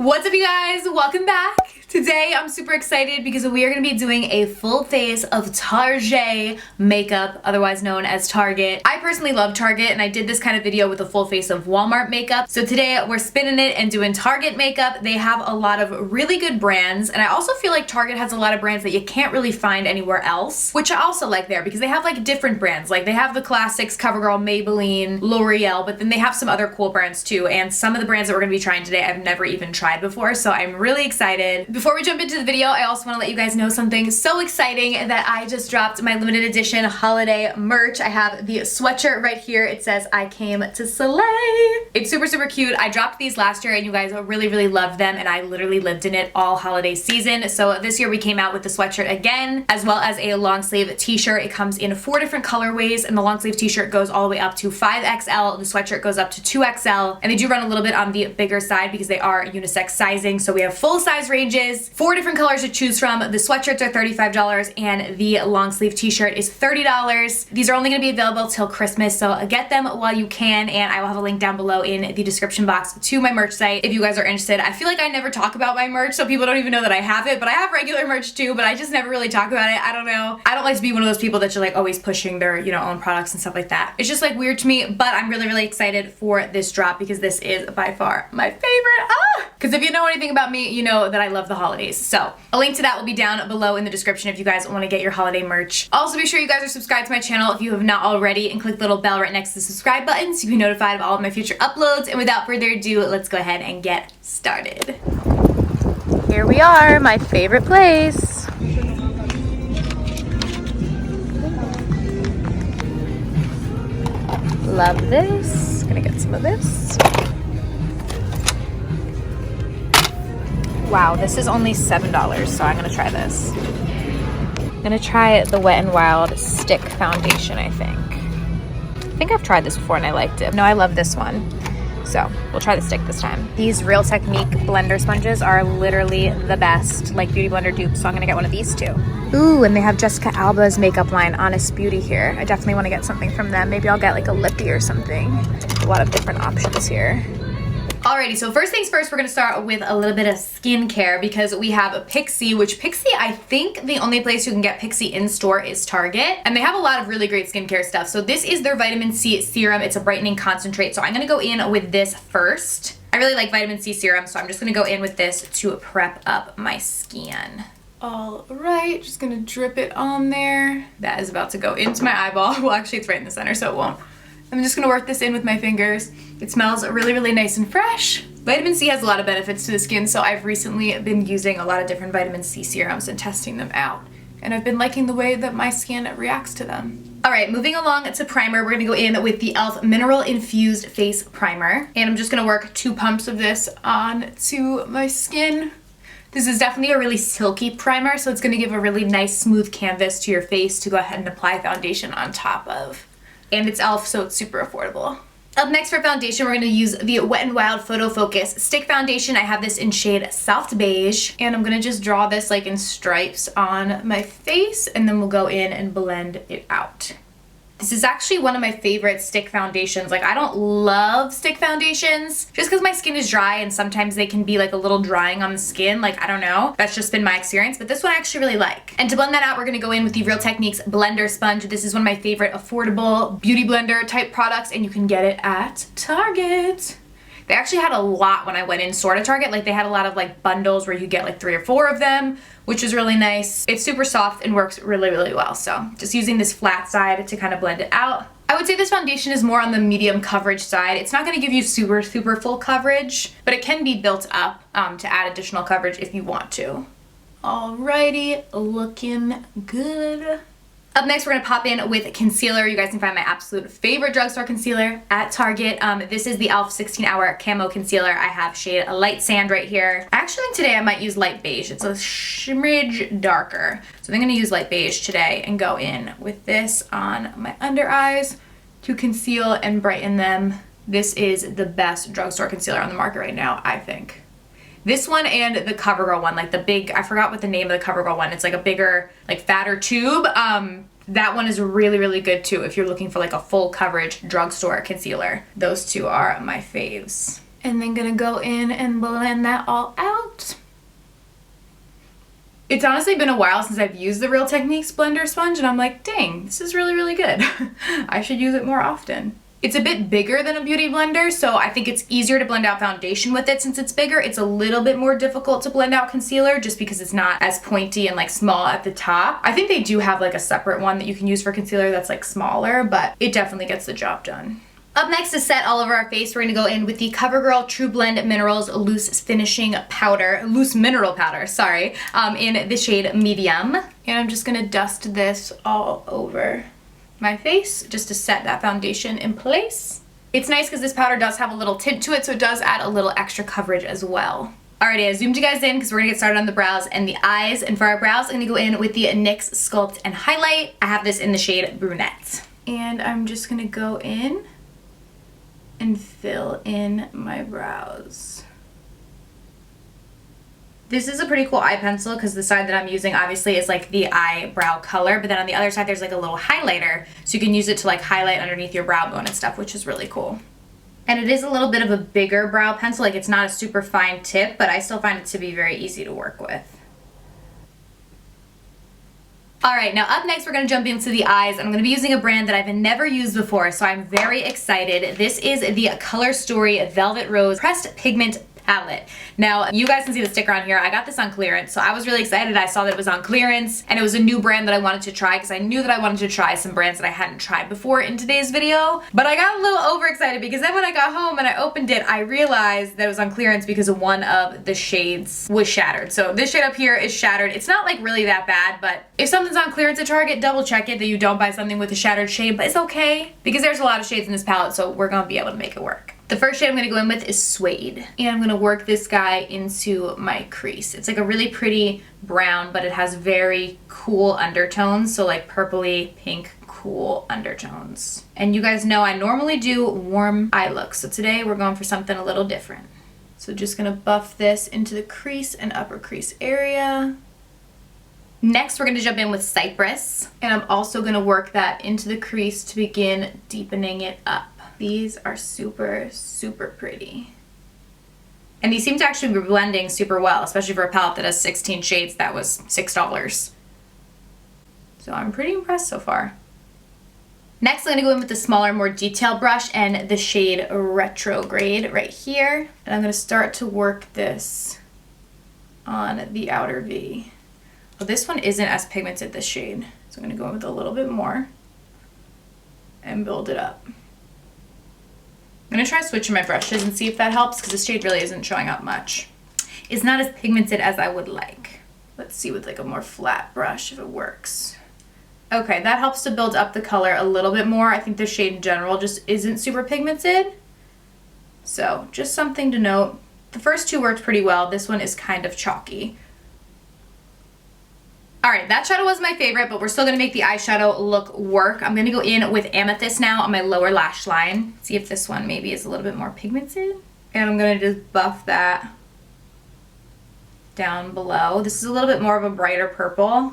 What's up, you guys? Welcome back. Today I'm super excited because we are going to be doing a full face of Target makeup, otherwise known as Target. I personally love Target and I did this kind of video with a full face of Walmart makeup. So today we're spinning it and doing Target makeup. They have a lot of really good brands, and I also feel like Target has a lot of brands that you can't really find anywhere else, which I also like there because they have like different brands. Like they have the classics, CoverGirl, Maybelline, L'Oreal, but then they have some other cool brands too, and some of the brands that we're going to be trying today I've never even tried before, so I'm really excited. Before we jump into the video, I also want to let you guys know something so exciting that I just dropped my limited edition holiday merch. I have the sweatshirt right here. It says I came to slay. It's super, super cute. I dropped these last year and you guys really, really loved them, and I literally lived in it all holiday season. So this year we came out with the sweatshirt again, as well as a long sleeve t-shirt. It comes in 4 different colorways, and the long sleeve t-shirt goes all the way up to 5XL. The sweatshirt goes up to 2XL, and they do run a little bit on the bigger side because they are unisex sizing. So we have full size ranges, 4 different colors to choose from. The sweatshirts are $35 and the long sleeve t-shirt is $30. These are only going to be available till Christmas, so get them while you can, and I will have a link down below in the description box to my merch site if you guys are interested. I feel like I never talk about my merch, so people don't even know that I have it, but I have regular merch too, but I just never really talk about it. I don't know. I don't like to be one of those people that's just like always pushing their, own products and stuff like that. It's just like weird to me, but I'm really, really excited for this drop because this is by far my favorite. Because if you know anything about me, you know that I love the holidays. So a link to that will be down below in the description if you guys want to get your holiday merch. Also, be sure you guys are subscribed to my channel if you have not already, and click the little bell right next to the subscribe button so you can be notified of all of my future uploads. And without further ado, let's go ahead and get started. Here we are, my favorite place. Love this. Gonna get some of this. Wow, this is only $7, so I'm gonna try this. I'm gonna try the Wet n Wild Stick Foundation, I think. I think I've tried this before and I liked it. No, I love this one. So we'll try the stick this time. These Real Technique blender sponges are literally the best, like Beauty Blender dupes, so I'm gonna get one of these too. Ooh, and they have Jessica Alba's makeup line, Honest Beauty, here. I definitely wanna get something from them. Maybe I'll get like a lippy or something. A lot of different options here. Alrighty, so first things first, we're gonna start with a little bit of skincare because we have Pixi, which Pixi, I think the only place you can get Pixi in store is Target, and they have a lot of really great skincare stuff. So this is their vitamin C serum. It's a brightening concentrate, so I'm gonna go in with this first. I really like vitamin C serum, so I'm just gonna go in with this to prep up my skin. All right, just gonna drip it on there. That is about to go into my eyeball. Well, actually it's right in the center, so it won't. I'm just gonna work this in with my fingers. It smells really, really nice and fresh. Vitamin C has a lot of benefits to the skin, so I've recently been using a lot of different vitamin C serums and testing them out. And I've been liking the way that my skin reacts to them. All right, moving along to primer, we're gonna go in with the e.l.f. Mineral Infused Face Primer. And I'm just gonna work 2 pumps of this onto my skin. This is definitely a really silky primer, so it's gonna give a really nice smooth canvas to your face to go ahead and apply foundation on top of. And it's e.l.f., so it's super affordable. Up next for foundation, we're going to use the Wet n Wild Photo Focus Stick Foundation. I have this in shade Soft Beige, and I'm going to just draw this like in stripes on my face, and then we'll go in and blend it out. This is actually one of my favorite stick foundations. Like, I don't love stick foundations just because my skin is dry and sometimes they can be like a little drying on the skin. Like, I don't know. That's just been my experience, but this one I actually really like. And to blend that out, we're gonna go in with the Real Techniques Blender Sponge. This is one of my favorite affordable beauty blender type products, and you can get it at Target. They actually had a lot when I went in store to Target. Like, they had a lot of like bundles where you get like 3 or 4 of them, which is really nice. It's super soft and works really, really well. So just using this flat side to kind of blend it out. I would say this foundation is more on the medium coverage side. It's not gonna give you super, super full coverage, but it can be built up to add additional coverage if you want to. Alrighty, looking good. Up next, we're gonna pop in with concealer. You guys can find my absolute favorite drugstore concealer at Target. This is the e.l.f. 16-Hour Camo Concealer. I have shade Light Sand right here. I actually think today I might use Light Beige. It's a smidge darker. So I'm gonna use Light Beige today and go in with this on my under eyes to conceal and brighten them. This is the best drugstore concealer on the market right now, I think. This one and the CoverGirl one, like the big, I forgot what the name of the CoverGirl one. It's like a bigger, like fatter tube. That one is really, really good too if you're looking for like a full coverage drugstore concealer. Those two are my faves. And then gonna go in and blend that all out. It's honestly been a while since I've used the Real Techniques blender sponge, and I'm like, dang, this is really, really good. I should use it more often. It's a bit bigger than a beauty blender, so I think it's easier to blend out foundation with it since it's bigger. It's a little bit more difficult to blend out concealer just because it's not as pointy and like small at the top. I think they do have like a separate one that you can use for concealer that's like smaller, but it definitely gets the job done. Up next to set all over our face, we're gonna go in with the CoverGirl True Blend Minerals Loose Finishing Powder, Loose Mineral Powder, sorry, in the shade Medium. And I'm just gonna dust this all over my face just to set that foundation in place. It's nice because this powder does have a little tint to it, so it does add a little extra coverage as well. Alrighty, I zoomed you guys in because we're gonna get started on the brows and the eyes. And for our brows, I'm gonna go in with the NYX Sculpt and Highlight. I have this in the shade Brunette. And I'm just gonna go in and fill in my brows. This is a pretty cool eye pencil because the side that I'm using obviously is like the eyebrow color, but then on the other side there's like a little highlighter, so you can use it to like highlight underneath your brow bone and stuff, which is really cool. And it is a little bit of a bigger brow pencil, like it's not a super fine tip, but I still find it to be very easy to work with. Alright, now up next we're going to jump into the eyes. I'm going to be using a brand that I've never used before, so I'm very excited. This is the Color Story Velvet Rose Pressed Pigment Palette. Now, you guys can see the sticker on here. I got this on clearance, so I was really excited. I saw that it was on clearance, and it was a new brand that I wanted to try because I knew that I wanted to try some brands that I hadn't tried before in today's video. But I got a little overexcited because then when I got home and I opened it, I realized that it was on clearance because one of the shades was shattered. So this shade up here is shattered. It's not like really that bad, but if something's on clearance at Target, double check it that you don't buy something with a shattered shade, but it's okay because there's a lot of shades in this palette, so we're gonna be able to make it work. The first shade I'm going to go in with is Suede, and I'm going to work this guy into my crease. It's like a really pretty brown, but it has very cool undertones, so like purpley, pink, cool undertones. And you guys know I normally do warm eye looks, so today we're going for something a little different. So just going to buff this into the crease and upper crease area. Next, we're going to jump in with Cypress, and I'm also going to work that into the crease to begin deepening it up. These are super, super pretty. And these seem to actually be blending super well, especially for a palette that has 16 shades. That was $6. So I'm pretty impressed so far. Next, I'm going to go in with the smaller, more detailed brush and the shade Retrograde right here. And I'm going to start to work this on the outer V. Well, this one isn't as pigmented, this shade. So I'm going to go in with a little bit more and build it up. I'm going to try switching my brushes and see if that helps because this shade really isn't showing up much. It's not as pigmented as I would like. Let's see with like a more flat brush if it works. Okay, that helps to build up the color a little bit more. I think the shade in general just isn't super pigmented. So just something to note. The first two worked pretty well. This one is kind of chalky. Alright, that shadow was my favorite, but we're still going to make the eyeshadow look work. I'm going to go in with Amethyst now on my lower lash line. See if this one maybe is a little bit more pigmented. And I'm going to just buff that down below. This is a little bit more of a brighter purple,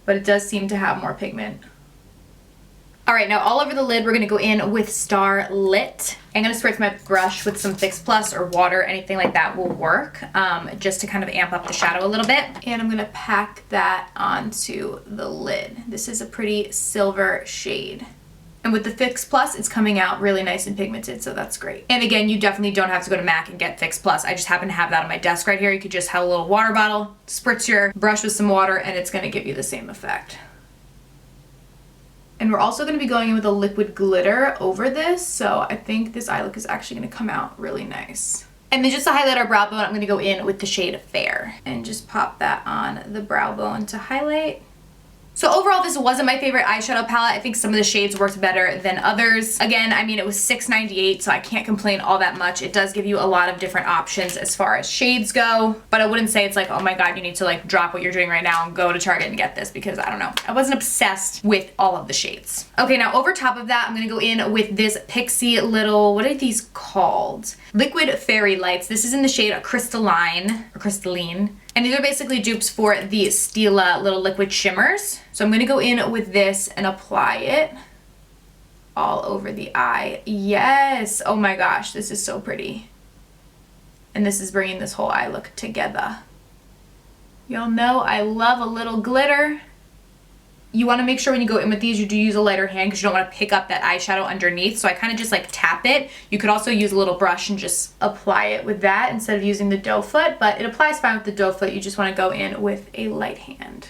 but it does seem to have more pigment. Alright, now all over the lid, we're going to go in with Star Lit. I'm going to spritz my brush with some Fix Plus or water, anything like that will work, just to kind of amp up the shadow a little bit. And I'm going to pack that onto the lid. This is a pretty silver shade. And with the Fix Plus, it's coming out really nice and pigmented, so that's great. And again, you definitely don't have to go to MAC and get Fix Plus. I just happen to have that on my desk right here. You could just have a little water bottle, spritz your brush with some water, and it's going to give you the same effect. And we're also going to be going in with a liquid glitter over this, so I think this eye look is actually going to come out really nice. And then just to highlight our brow bone, I'm going to go in with the shade Fair and just pop that on the brow bone to highlight. So overall, this wasn't my favorite eyeshadow palette. I think some of the shades worked better than others. Again, I mean, it was $6.98, so I can't complain all that much. It does give you a lot of different options as far as shades go, but I wouldn't say it's like, oh my god, you need to like drop what you're doing right now and go to Target and get this, because I don't know. I wasn't obsessed with all of the shades. Okay, now over top of that, I'm gonna go in with this Pixie little, what are these called? Liquid Fairy Lights. This is in the shade Crystalline, or Crystalline. And these are basically dupes for the Stila little liquid shimmers. So I'm going to go in with this and apply it all over the eye. Yes! Oh my gosh, this is so pretty. And this is bringing this whole eye look together. Y'all know I love a little glitter. You want to make sure when you go in with these, you do use a lighter hand because you don't want to pick up that eyeshadow underneath. So I kind of just like tap it. You could also use a little brush and just apply it with that instead of using the doe foot, but it applies fine with the doe foot. You just want to go in with a light hand.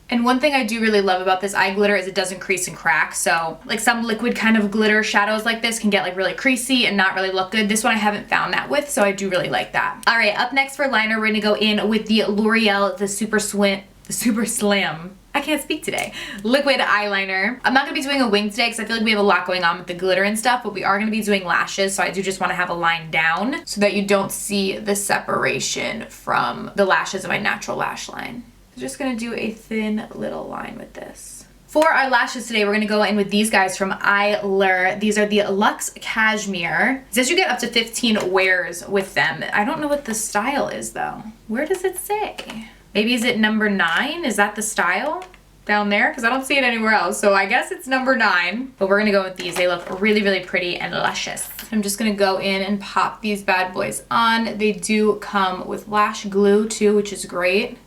And one thing I do really love about this eye glitter is it doesn't crease and crack. So like some liquid kind of glitter shadows like this can get like really creasy and not really look good. This one I haven't found that with, so I do really like that. All right, up next for liner, we're gonna go in with the L'Oreal, the Super Slam. I can't speak today. Liquid eyeliner. I'm not gonna be doing a wing today because I feel like we have a lot going on with the glitter and stuff, but we are gonna be doing lashes, so I do just wanna have a line down so that you don't see the separation from the lashes of my natural lash line. So just gonna do a thin little line with this. For our lashes today, we're gonna go in with these guys from Eyelure. These are the Luxe Cashmere. It says you get up to 15 wears with them. I don't know what the style is though. Where does it say? Maybe is it number 9? Is that the style down there? Because I don't see it anywhere else. So I guess it's number 9. But we're going to go with these. They look really, really pretty and luscious. I'm just going to go in and pop these bad boys on. They do come with lash glue too, which is great.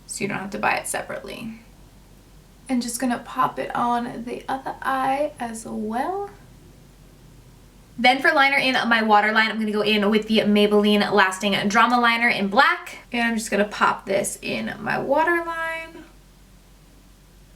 So you don't have to buy it separately. And just going to pop it on the other eye as well. Then for liner in my waterline, I'm going to go in with the Maybelline Lasting Drama Liner in black. And I'm just going to pop this in my waterline.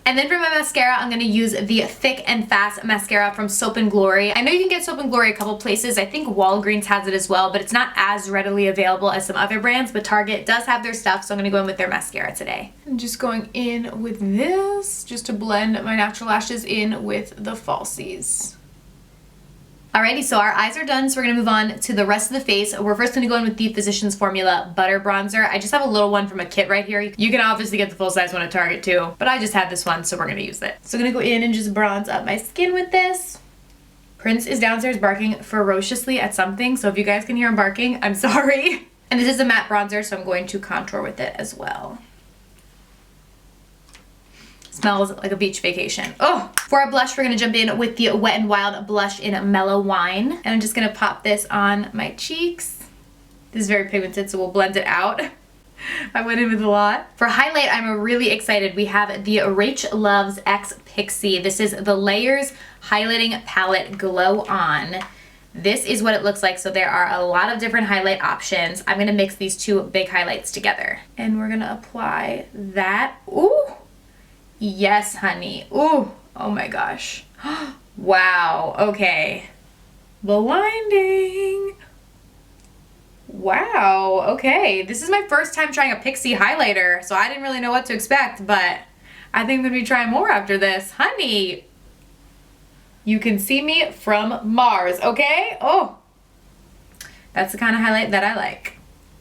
And then for my mascara, I'm going to use the Thick and Fast mascara from Soap & Glory. I know you can get Soap & Glory a couple places. I think Walgreens has it as well, but it's not as readily available as some other brands, but Target does have their stuff, so I'm going to go in with their mascara today. I'm just going in with this just to blend my natural lashes in with the falsies. Alrighty, so our eyes are done, so we're going to move on to the rest of the face. We're first going to go in with the Physicians Formula Butter Bronzer. I just have a little one from a kit right here. You can obviously get the full-size one at Target too, but I just have this one, so we're going to use it. So I'm going to go in and just bronze up my skin with this. Prince is downstairs barking ferociously at something, so if you guys can hear him barking, I'm sorry. And this is a matte bronzer, so I'm going to contour with it as well. Smells like a beach vacation. Oh! For our blush, we're going to jump in with the Wet n Wild blush in Mellow Wine. And I'm just going to pop this on my cheeks. This is very pigmented, so we'll blend it out. I went in with a lot. For highlight, I'm really excited. We have the Rach Loves X Pixie. This is the Layers Highlighting Palette Glow On. This is what it looks like. So there are a lot of different highlight options. I'm going to mix these two big highlights together. And we're going to apply that. Ooh! Yes, honey. Ooh, oh my gosh. Wow, okay. Blinding. Wow, okay. This is my first time trying a Pixie highlighter, so I didn't really know what to expect, but I think I'm gonna be trying more after this. Honey, you can see me from Mars, okay? Oh, that's the kind of highlight that I like.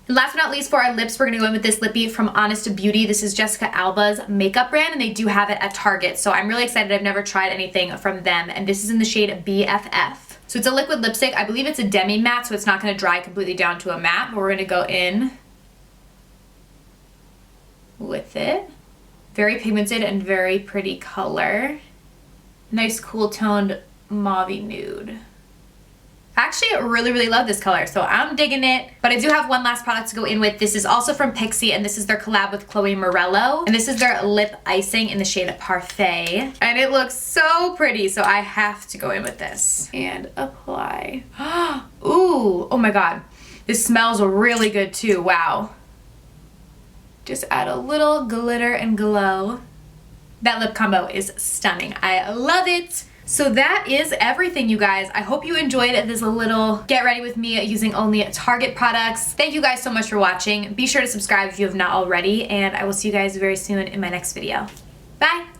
Last but not least, for our lips, we're going to go in with this lippy from Honest Beauty. This is Jessica Alba's makeup brand, and they do have it at Target. So I'm really excited. I've never tried anything from them, and this is in the shade BFF. So it's a liquid lipstick. I believe it's a demi matte, so it's not going to dry completely down to a matte, but we're going to go in with it. Very pigmented and very pretty color. Nice cool toned mauve-y nude. I actually really, really love this color, so I'm digging it. But I do have one last product to go in with. This is also from Pixie, and this is their collab with Chloe Morello. And this is their lip icing in the shade Parfait. And it looks so pretty, so I have to go in with this. And apply. Ooh, oh my god. This smells really good too, wow. Just add a little glitter and glow. That lip combo is stunning. I love it. So that is everything, you guys. I hope you enjoyed this little get ready with me using only Target products. Thank you guys so much for watching. Be sure to subscribe if you have not already, and I will see you guys very soon in my next video. Bye!